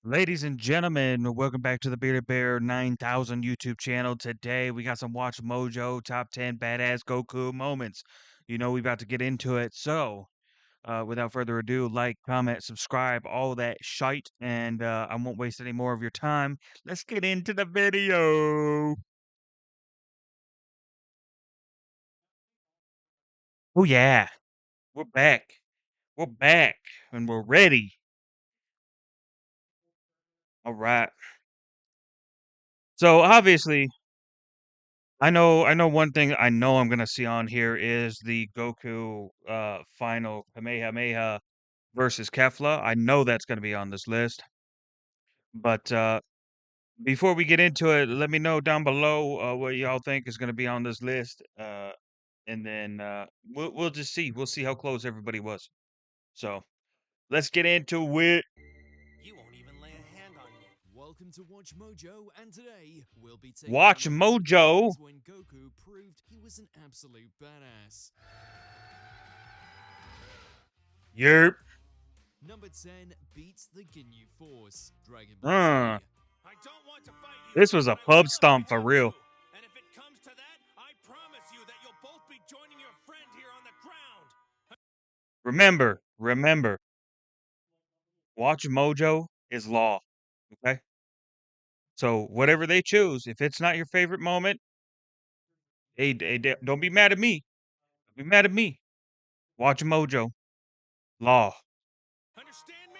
Ladies and gentlemen, welcome back to the Bearded Bear 9000 YouTube channel. Today we got some Watch Mojo top 10 badass Goku moments. We about to get into it. So, without further ado, like, comment, subscribe, all that shite, and I won't waste any more of your time. Let's get into the video. Oh yeah, we're back. We're back and we're ready. All right. So obviously, I know one thing I know I'm gonna see on here is the Goku final Kamehameha versus Kefla. I know that's gonna be on this list. But before we get into it, let me know down below what y'all think is gonna be on this list. And then we'll just see. We'll see how close everybody was. So let's get into it. You won't even lay a hand on me. Welcome to Watch Mojo, and today we'll be taking Watch a look at the Mojo. times when Goku proved he was an absolute badass. Yerp. Number 10 beats the Ginyu Force, Dragon Ball Z. Uh, I don't want to fight you, this was a but I pub will if I stomp for have real. to. And if it comes to that, I promise you that you'll both be joining your friend here on the ground. Remember, Watch Mojo is law. Okay? So whatever they choose, if it's not your favorite moment, hey, don't be mad at me. Don't be mad at me. Watch Mojo. Law. Understand me?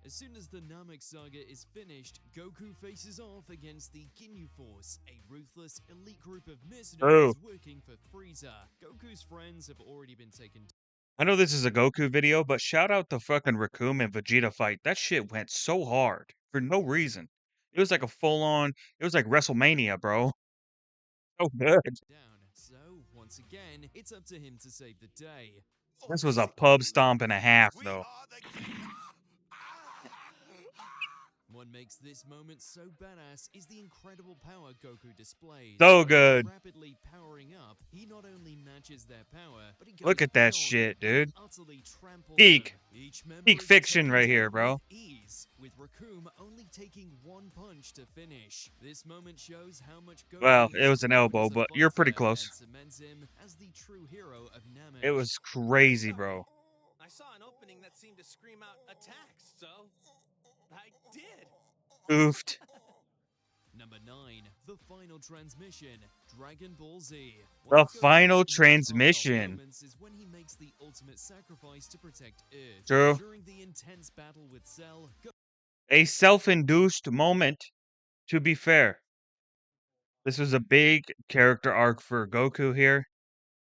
As soon as the Namek saga is finished, Goku faces off against the Ginyu Force, a ruthless, elite group of Oh. mercenaries working for Frieza. Goku's friends have already been taken. I know this is a Goku video, but shout out the fucking Raccoon and Vegeta fight. That shit went so hard for no reason. It was like a full on, it was like WrestleMania, bro. So good. Down. So, once again, it's up to him to save the day. This was a pub stomp and a half, We though. are the king. What makes this moment so badass is the incredible power Goku displays. So When they're good. rapidly powering up, he not only matches their power, but he goes Look at that beyond shit, and dude. utterly tramples Peak. them. Each member Peak is fiction taken right down here, bro. with ease, with Raccoon only taking one punch to finish. This moment shows how much Goku Well, it has was an grown elbow, as a but you're pretty fighter close. and cements him as the true hero of Namek. It was crazy, Sorry. bro. I saw an opening that seemed to scream out attacks, so I did. Oofed. Number 9, the final transmission, Dragon Ball Z. One The of Goku's final most heartfelt transmission. moments is when he makes the ultimate sacrifice to protect Earth. True. During the intense battle with Cell, A self-induced moment, to be fair. This was a big character arc for Goku here,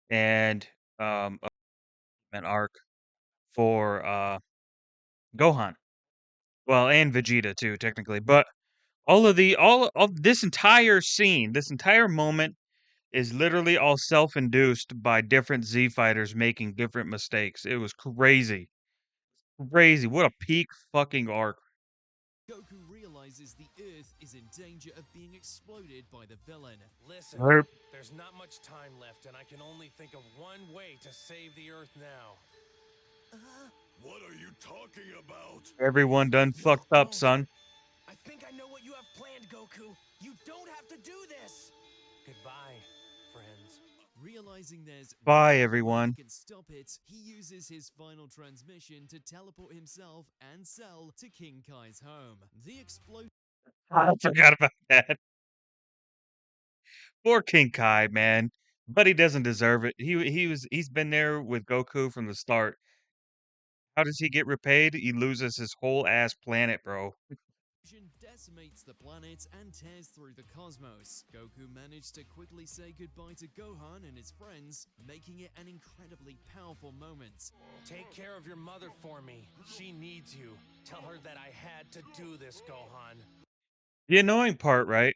and an arc for Gohan. Well, and Vegeta too, technically. But all of this entire scene, this entire moment is literally all self-induced by different Z fighters making different mistakes. It was crazy. Crazy. What a peak fucking arc. Goku realizes the Earth is in danger of being exploded by the villain. Listen, Herp. there's not much time left, and I can only think of one way to save the Earth now. What are you talking about? Everyone done fucked up, son. I think I know what you have planned, Goku. You don't have to do this. Goodbye, friends. Realizing there's Bye, no way everyone. he can stop it, he uses his final transmission to teleport himself and Cell to King Kai's home. The explosion I forgot about that. Poor King Kai, man. But he doesn't deserve it. He's been there with Goku from the start. How does he get repaid? He loses his whole ass planet, bro. decimates the planet and tears through the cosmos. Goku managed to quickly say goodbye to Gohan and his friends, making it an incredibly powerful moment. Take care of your mother for me. She needs you. Tell her that I had to do this, Gohan. The annoying part, right,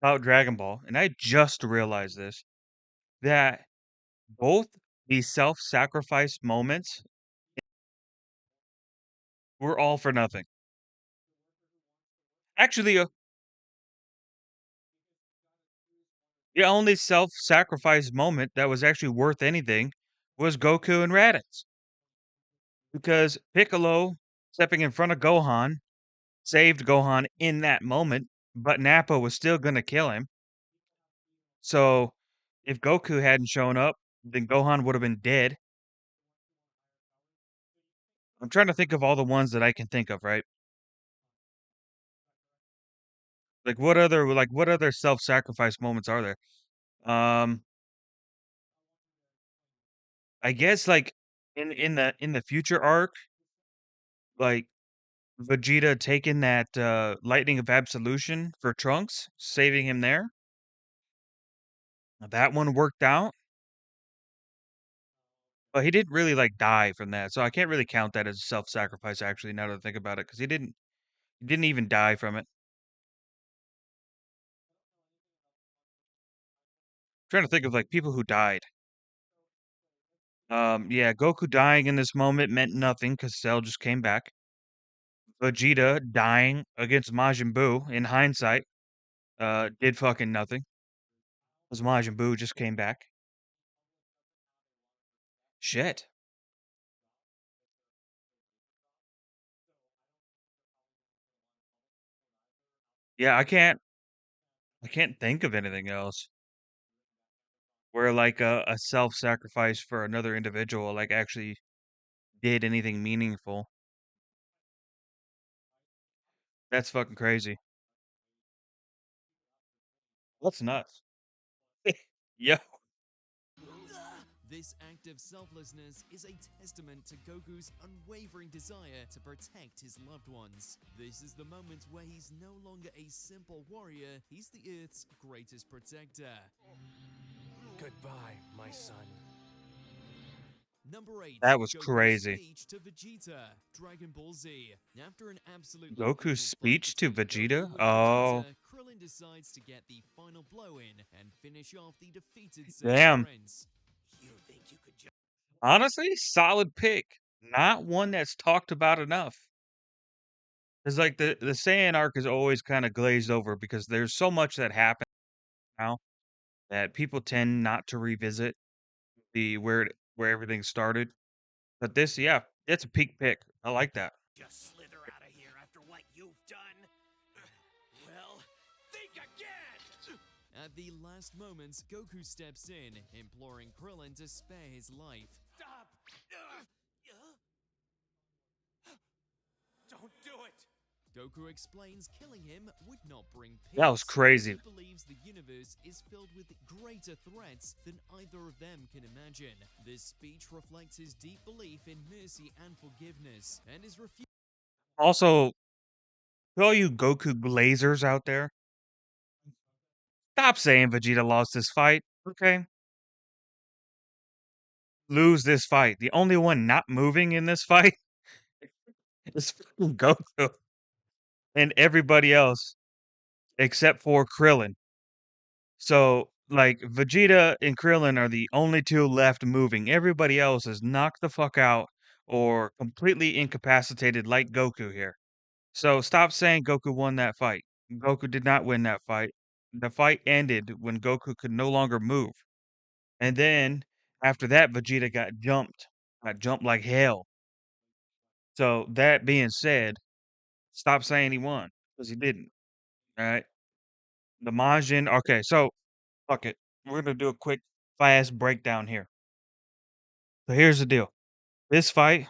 about Dragon Ball, and I just realized this, that both these self-sacrifice moments were all for nothing. Actually, the only self-sacrifice moment that was actually worth anything was Goku and Raditz. Because Piccolo stepping in front of Gohan, saved Gohan in that moment, but Nappa was still gonna kill him. So, if Goku hadn't shown up, then Gohan would have been dead. I'm trying to think of all the ones that I can think of, right? What other self-sacrifice moments are there? Um, I guess, like, in the future arc, like, Vegeta taking that, lightning of absolution for Trunks, saving him there. That one worked out, but he didn't really, like, die from that, so I can't really count that as a self-sacrifice, actually, now that I think about it, because he didn't even die from it. Trying to think of, like, people who died. Yeah, Goku dying in this moment meant nothing because Cell just came back. Vegeta dying against Majin Buu, in hindsight, did fucking nothing, 'cause Majin Buu just came back. Shit. Yeah, I can't think of anything else where, like, a self-sacrifice for another individual, like, actually did anything meaningful. That's fucking crazy. That's nuts. Yeah. This act of selflessness is a testament to Goku's unwavering desire to protect his loved ones. This is the moment where he's no longer a simple warrior, he's the Earth's greatest protector. Goodbye, my son. Number 8. That was Goku's crazy. speech to Vegeta, Dragon Ball Z. After an absolutely Goku's brutal fight speech to between Vegeta? Goku and Oh, Vegeta, Krillin decides to get the final blow in and finish off the defeated Saiyan damn. Prince. You think you could just... Honestly, solid pick. Not one that's talked about enough. Cause like, the Saiyan arc is always kinda glazed over because there's so much that happened now that people tend not to revisit the where everything started. But this, yeah, it's a peak pick. I like that. Just slither out of here after what you've done? Well, think again! At the last moments, Goku steps in, imploring Krillin to spare his life. Stop! Don't do it! Goku explains killing him would not bring peace, That was as crazy. he believes the universe is filled with greater threats than either of them can imagine. This speech reflects his deep belief in mercy and forgiveness, and his refusal. Also, to all you Goku glazers out there, stop saying Vegeta lost this fight, okay? Lose this fight. The only one not moving in this fight is fucking Goku and everybody else except for Krillin. So, like, Vegeta and Krillin are the only two left moving. Everybody else is knocked the fuck out or completely incapacitated like Goku here. So stop saying Goku won that fight. Goku did not win that fight. The fight ended when Goku could no longer move. And then after that, Vegeta got jumped like hell. So that being said, stop saying he won because he didn't. All right. The Majin. Okay. So fuck it. We're going to do a quick, fast breakdown here. So here's the deal. This fight,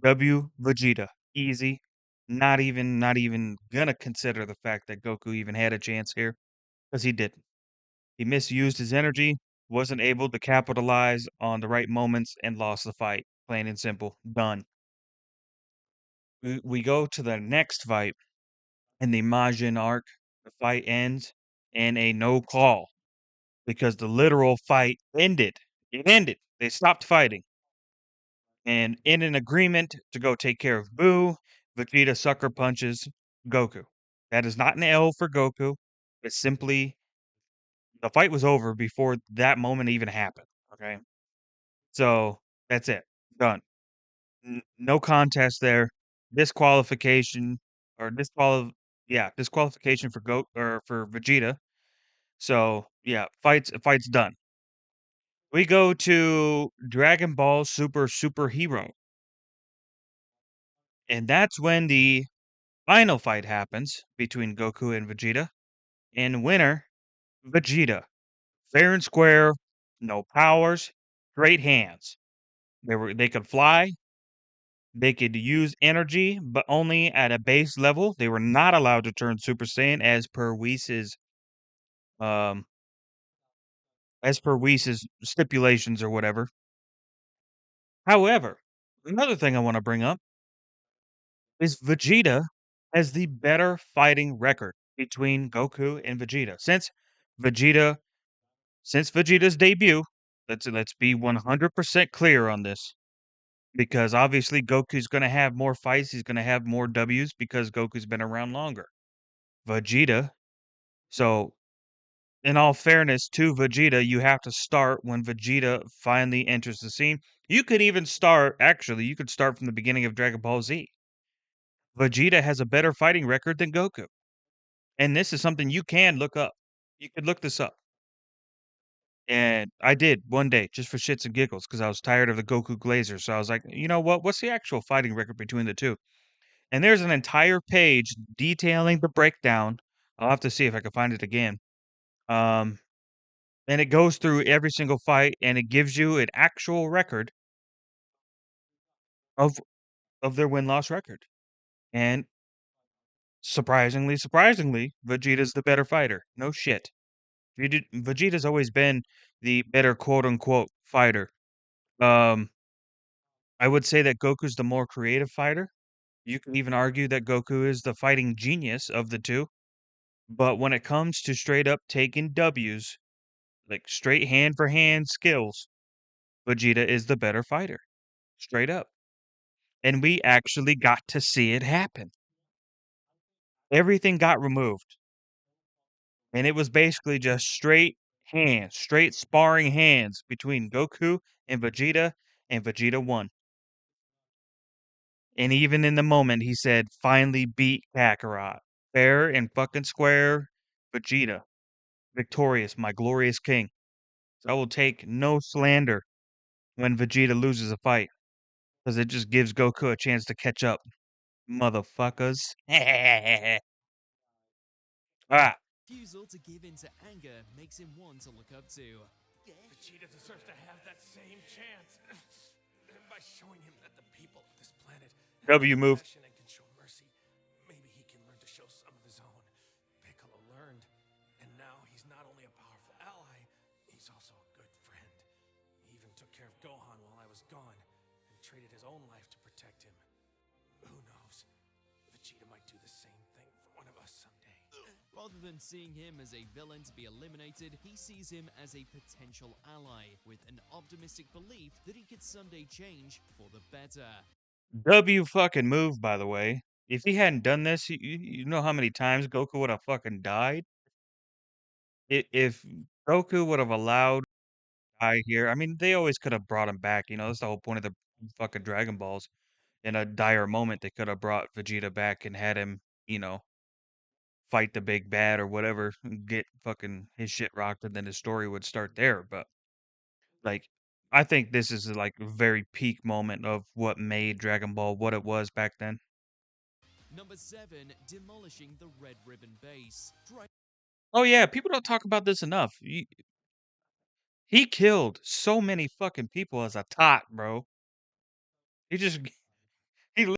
W Vegeta. Easy. Not even gonna consider the fact that Goku even had a chance here because he didn't. He misused his energy, wasn't able to capitalize on the right moments, and lost the fight. Plain and simple. Done. We go to the next fight in the Majin arc. The fight ends in a no call because the literal fight ended. It ended. They stopped fighting. And in an agreement to go take care of Boo, Vegeta sucker punches Goku. That is not an L for Goku. It's simply the fight was over before that moment even happened. Okay. So that's it. Done. No contest there. Disqualification or disqualification for Vegeta. So yeah, fight's done. We go to Dragon Ball Super Hero. And that's when the Final fight happens between Goku and Vegeta, and winner, Vegeta. Fair and square, no powers, straight hands. They could fly, they could use energy, but only at a base level. They were not allowed to turn Super Saiyan um as per Whis' stipulations or whatever. However, another thing I want to bring up is Vegeta has the better fighting record between Goku and Vegeta. Vegeta since Vegeta's debut, let's be 100% clear on this because obviously Goku's going to have more fights, he's going to have more W's because Goku's been around longer. Vegeta, so in all fairness to Vegeta, you have to start when Vegeta finally enters the scene. You could even start, actually, you could start from the beginning of Dragon Ball Z. Vegeta has a better fighting record than Goku. And this is something you can look up. You could look this up. And I did one day just for shits and giggles because I was tired of the Goku Glazer. So I was like, you know what? What's the actual fighting record between the two? And there's an entire page detailing the breakdown. I'll have to see if I can find it again. Um, and it goes through every single fight and it gives you an actual record of their win-loss record. And surprisingly, Vegeta's the better fighter. No shit. Vegeta's always been the better quote unquote fighter. Um, I would say that Goku's the more creative fighter. You can even argue that Goku is the fighting genius of the two. But when it comes to straight up taking W's, like straight hand for hand skills, Vegeta is the better fighter. Straight up. And we actually got to see it happen. Everything got removed. And it was basically just straight hands, straight sparring hands between Goku and Vegeta won. And even in the moment, he said, finally beat Kakarot. Fair and fucking square, Vegeta. Victorious, my glorious king. So I will take no slander when Vegeta loses a fight, because it just gives Goku a chance to catch up. Motherfuckers. Ah, Refusal to give in to anger makes him one to look up to. Vegeta deserves to have that same chance. By showing him that the people of this planet have W move. compassion and can show mercy, maybe he can learn to show some of his own. Piccolo learned, and now he's not only a powerful ally, he's also a good friend. He even took care of Gohan while I was gone, and traded his own life to protect him. Who knows? Vegeta might do the same thing for one of us someday. Rather than seeing him as a villain to be eliminated, he sees him as a potential ally, with an optimistic belief that he could someday change for the better. W fucking move, by the way. If he hadn't done this, you know how many times Goku would have fucking died? If Goku would have allowed die here, I mean, they always could have brought him back, you know, that's the whole point of the fucking Dragon Balls. In a dire moment, they could have brought Vegeta back and had him, you know, fight the big bad or whatever, and get fucking his shit rocked, and then his story would start there. But like, I think this is like a very peak moment of what made Dragon Ball what it was back then. Number 7, demolishing the Red Ribbon base. Oh yeah, people don't talk about this enough. He killed so many fucking people as a tot, bro. He just he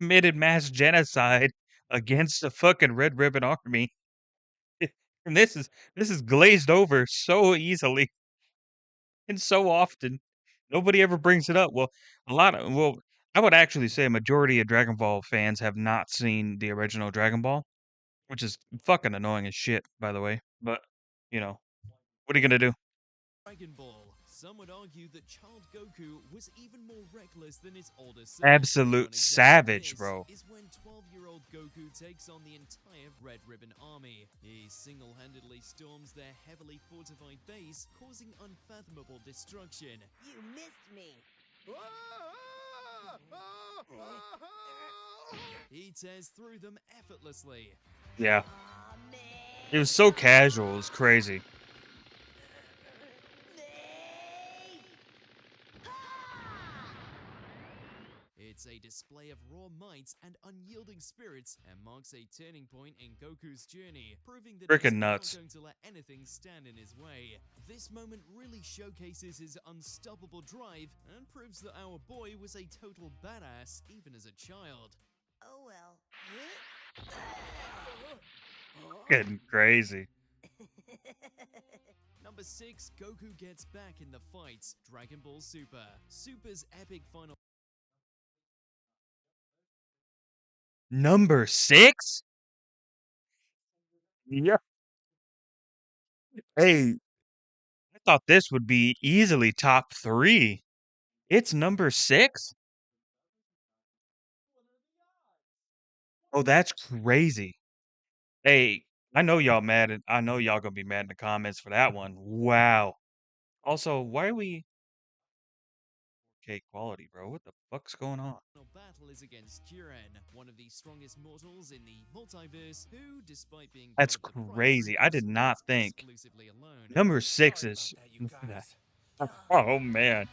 committed mass genocide against the fucking Red Ribbon Army. And this is glazed over so easily and so often. Nobody ever brings it up. I would actually say a majority of Dragon Ball fans have not seen the original Dragon Ball, which is fucking annoying as shit, by the way. But, you know, what are you gonna do? Dragon Ball. Some would argue that child Goku was even more reckless than his older self. Absolute One example of savage, this bro. is when 12-year-old Goku takes on the entire Red Ribbon Army. He single-handedly storms their heavily fortified base, causing unfathomable destruction. You missed me. He tears through them effortlessly. Yeah. Aw, man. It was so casual, it was crazy. Nay. It It's a display of raw might and unyielding spirits and marks a turning point in Goku's journey, proving that he's Freaking not nuts. going to let anything stand in his way. This moment really showcases his unstoppable drive and proves that our boy was a total badass even as a child. Oh well. Getting crazy. Number 6, Goku gets back in the fight. Dragon Ball Super. Super's epic final. Number 6? Yeah. Hey, I thought this would be easily top 3. It's number 6? Oh, that's crazy. Hey, I know y'all gonna be mad in the comments for that one. Wow. Also, why are we okay quality, bro? What the fuck's going on? Battle is against Jiren, one of the strongest mortals in the multiverse, who, despite being part That's of the Prime crazy. I Group, did not fights think exclusively alone. number 6 Sorry about is that, you guys. Oh man.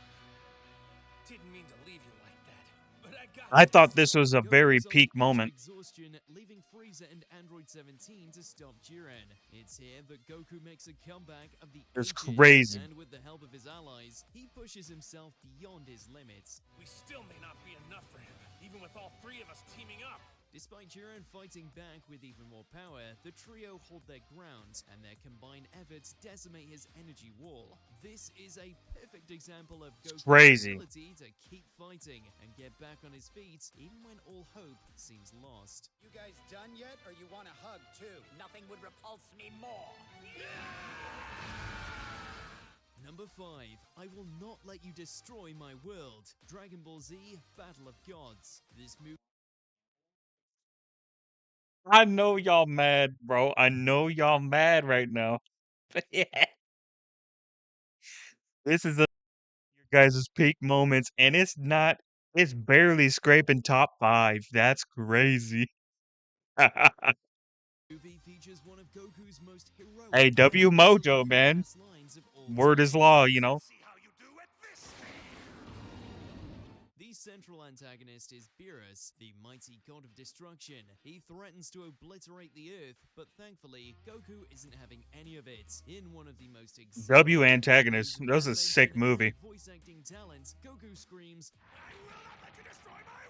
Didn't mean to leave you like that, but I got I this. thought this was a very Goku's on peak the edge of moment. exhaustion, leaving Frieza and Android 17 to stop Jiren. It's here that Goku makes a comeback of the It's ages, crazy. and with the help of his allies, he pushes himself beyond his limits. We still may not be enough for him, even with all 3 of us teaming up. Despite Jiren fighting back with even more power, the trio hold their ground, and their combined efforts decimate his energy wall. This is a perfect example of Goku's Crazy. ability to keep fighting and get back on his feet even when all hope seems lost. You guys done yet, or you want a hug too? Nothing would repulse me more. Number 5, I will not let you destroy my world. Dragon Ball Z Battle of Gods. This movie I know y'all mad, bro. I know y'all mad right now. But yeah. This is your guys' peak moments, and it's barely scraping top 5. That's crazy. features one of Goku's most heroic Hey, and W brutally Mojo, man. badass lines of all Word is time. law, you know. See how you do at this stage. The central antagonist is Beerus, the mighty god of destruction. He threatens to obliterate the Earth, but thankfully, Goku isn't having any of it. In one of the most W exhilarating antagonist. displays of That was a sick animation movie. and voice acting talent, Goku screams, I will not let you destroy my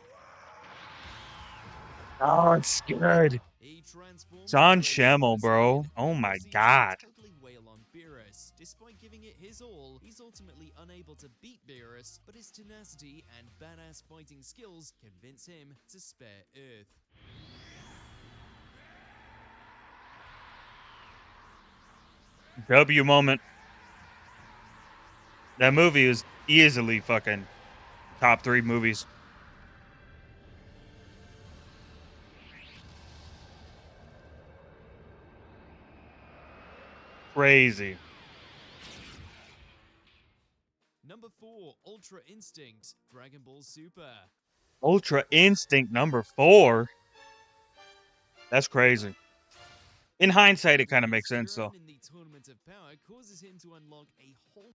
world. Oh, it's good. he transforms John into a Schimmel, Super bro. Saiyan Oh and my proceeds god. to totally wail on Beerus. Despite giving it his all, he's ultimately unable to beat Beerus, but his tenacity and badass fighting skills convince him to spare Earth. W moment. That movie is easily fucking top 3 movies. Crazy. Number 4, Ultra Instinct, Dragon Ball Super. Ultra Instinct number 4. That's crazy. In hindsight, it kind of makes Defeats sense though. Jiren in the Tournament of Power causes him to unlock a whole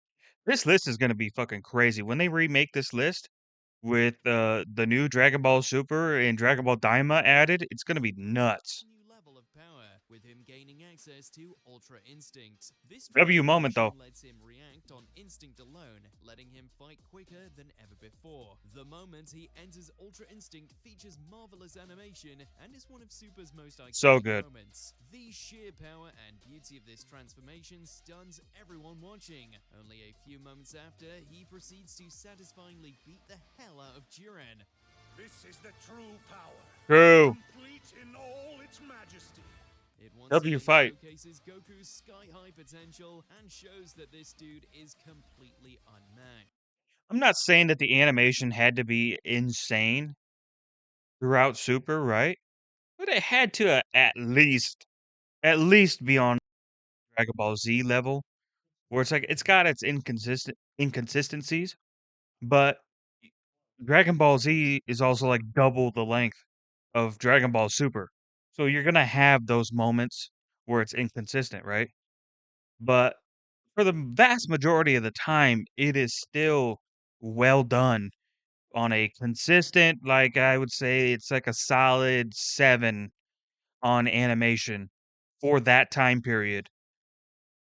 This list is gonna be fucking crazy when they remake this list with the new Dragon Ball Super and Dragon Ball Daima added. It's gonna be nuts. new level of power, with him gaining access to Ultra Instinct. This W moment transformation though. lets him react on instinct alone, letting him fight quicker than ever before. The moment he enters Ultra Instinct features marvelous animation and is one of Super's most So iconic good. moments. The sheer power and beauty of this transformation stuns everyone watching. Only a few moments after, he proceeds to satisfyingly beat the hell out of Jiren. This is the true power. True. Complete in all its majesty. It once W again fight. showcases Goku's sky-high potential and shows that this dude is completely unmatched. I'm not saying that the animation had to be insane throughout Super, right? But it had to at least be on Dragon Ball Z level, where it's like it's got its inconsistencies, but Dragon Ball Z is also like double the length of Dragon Ball Super. So you're gonna have those moments where it's inconsistent, right? But for the vast majority of the time, it is still well done on a consistent, like, I would say it's like a solid 7 on animation for that time period,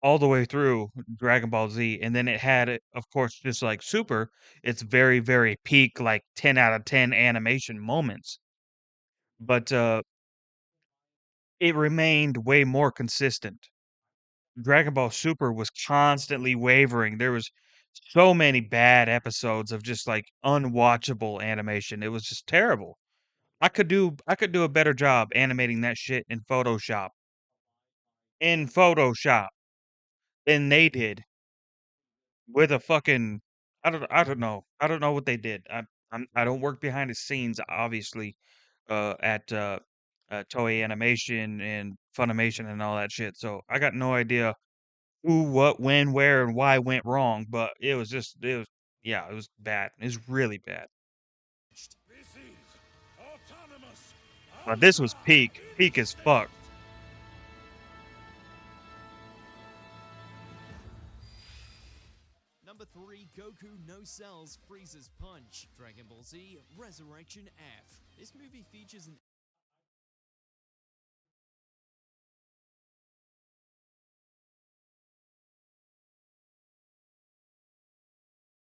all the way through Dragon Ball Z, and then it had it of course, just like Super, it's very, very peak, like, 10 out of 10 animation moments, but, it remained way more consistent. Dragon Ball Super was constantly wavering, there was so many bad episodes of just, like, unwatchable animation, it was just terrible. I could do a better job animating that shit in Photoshop than they did with a fucking I don't know. I don't know what they did. I don't work behind the scenes, obviously, at Toei Animation and Funimation and all that shit, so I got no idea who, what, when, where, and why went wrong, but it was yeah, it was bad. It was really bad. This is autonomous But this was Alpha peak as fuck. Instinct. Number 3, Goku no sells Frieza's punch. Dragon Ball Z Resurrection F. This movie features an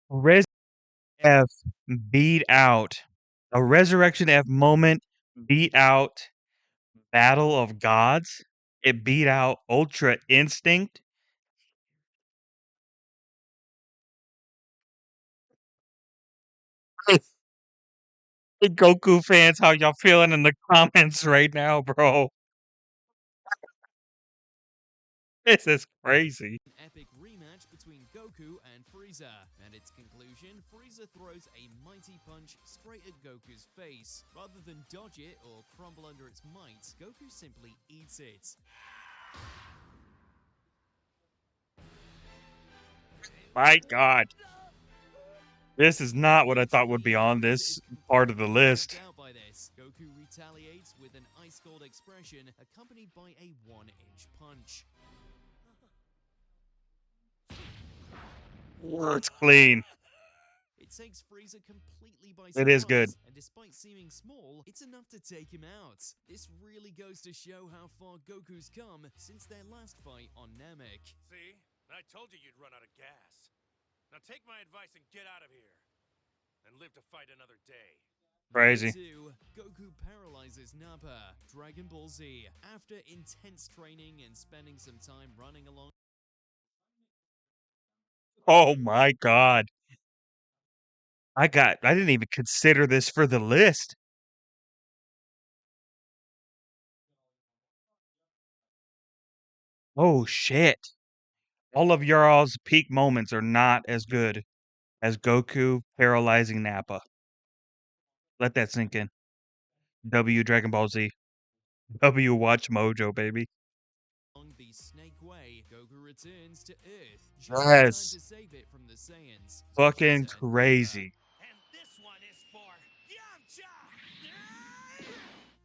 Res F beat out a Resurrection F moment beat out Battle of Gods. It beat out Ultra Instinct. Hey, Goku fans, how y'all feeling in the comments right now, bro? This is crazy. epic rematch between Goku and Frieza. At its conclusion, Frieza throws a mighty punch straight at Goku's face. Rather than dodge it or crumble under its might, Goku simply eats it. My God. This is not what I thought would be on Frieza this is part of the completely freaked list. out by this. Goku retaliates with an ice-cold expression accompanied by a 1-inch punch. It's clean. It takes Frieza completely by It is good. surprise, and despite seeming small, it's enough to take him out. This really goes to show how far Goku's come since their last fight on Namek. See? I told you you'd run out of gas. Now take my advice and get out of here. And live to fight another day. Crazy. Number 2, Goku paralyzes Nappa. Dragon Ball Z. After intense training and spending some time running along Oh my God. I didn't even consider this for the list. Oh shit. All of y'all's peak moments are not as good as Goku paralyzing Nappa. Let that sink in. W Dragon Ball Z. W Watch Mojo, baby. the Snake Way, Goku returns to Earth just in time Yes. to save it from the Saiyans. Fucking Vegeta and Nappa. crazy. And this one is for Yamcha!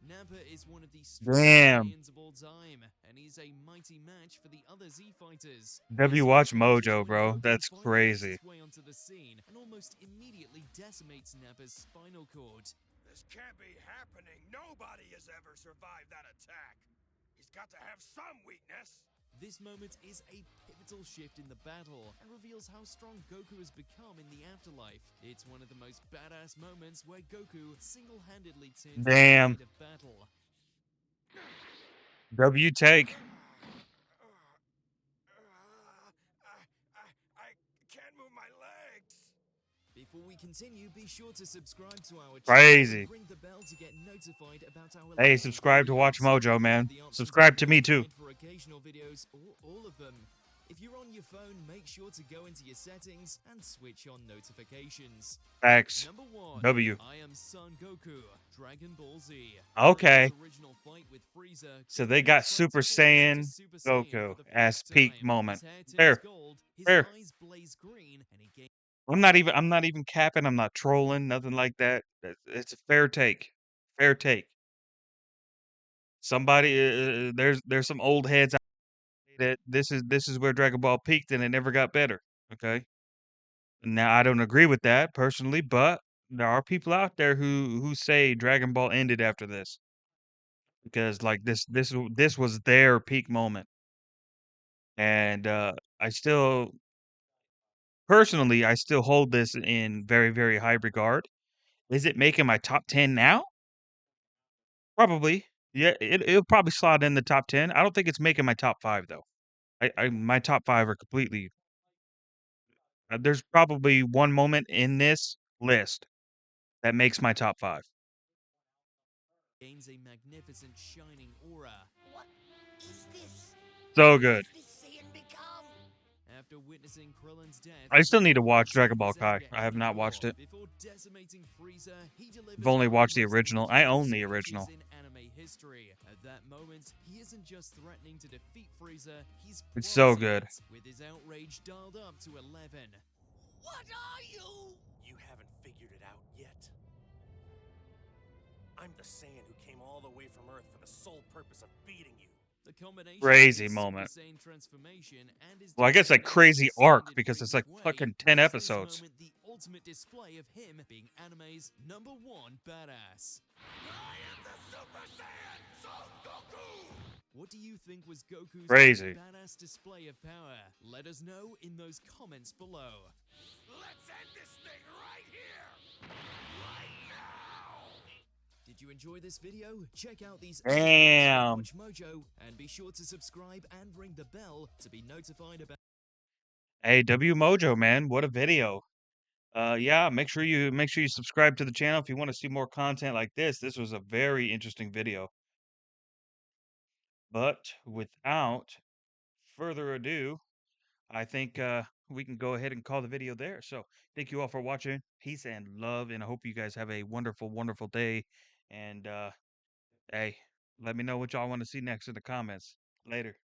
Nappa is one of the strongest Damn. Saiyans of all time, and he's a mighty match for the other Z fighters. W This all Watch changes Mojo, when bro. Goku That's finally makes crazy. his way onto the scene and almost immediately decimates Nappa's spinal cord. This can't be happening. Nobody has ever survived that attack. He's got to have some weakness. This moment is a pivotal shift in the battle and reveals how strong Goku has become in the afterlife. It's one of the most badass moments where Goku single-handedly turns Damn. the tide of battle. W take. I can't move my legs. Before we continue, be sure to subscribe to our channel Crazy. and ring the bell to get notified about our Hey, latest subscribe to Watch videos. Mojo, You man. have the option Subscribe be to me too. notified for occasional videos or all of them. If you're on your phone, make sure to go into your settings and switch on notifications. X. Number 1. W. I am Son Goku, Dragon Ball Z. Okay. In his original fight with Frieza, So they Goku got Super transforms into Saiyan Super Saiyan Goku for the as first peak time. moment. His hair turns Fair. gold, his Fair. eyes blaze green, and he gains I'm not even capping, I'm not trolling, nothing like that. It's a fair take. Fair take. Somebody there's some old heads out there that this is where Dragon Ball peaked and it never got better. Okay. Now I don't agree with that personally, but there are people out there who say Dragon Ball ended after this because like this was their peak moment, and I still personally I still hold this in very very high regard. Is it making my top 10 now? Probably. Yeah, it'll probably slot in the top 10. I don't think it's making my top 5 though. I my top 5 are completely there's probably one moment in this list that makes my top 5. Gains a magnificent shining aura. What is this? So What good. has this Saiyan become? After witnessing Krillin's death, I still need to Goku watch won't Dragon take Ball his Kai. anger I have not watched anymore. it. Before decimating Frieza, he I've delivers only one of watched the the most original. I legendary own the speeches original. in anime history. At that moment, he isn't just threatening to defeat Frieza, he's It's so promising good. it, with his outrage dialed up to 11. What are you? You haven't figured it out yet. I'm the Saiyan who came all the way from Earth for the sole purpose of feeding you. The combination Crazy of his Super moment. Saiyan transformation and his Well, I guess like determination crazy to arc stand in because it's Frieza's like way fucking 10 makes this episodes. moment the ultimate display of him being anime's #1 badass. I am the Super Saiyan, Son Goku! What do you think was Goku's most Crazy. badass display of power? Let us know in those comments below. Let's end this thing right here! Right now! Did you enjoy this video? Check out these other clips Damn. from Watch Mojo and be sure to subscribe and ring the bell to be notified about Hey, W Mojo, man, what a video. Yeah, make sure you subscribe to the channel if you want to see more content like this. This was a very interesting video. But without further ado, I think we can go ahead and call the video there. So thank you all for watching. Peace and love, and I hope you guys have a wonderful, wonderful day. And hey, let me know what y'all want to see next in the comments. Later.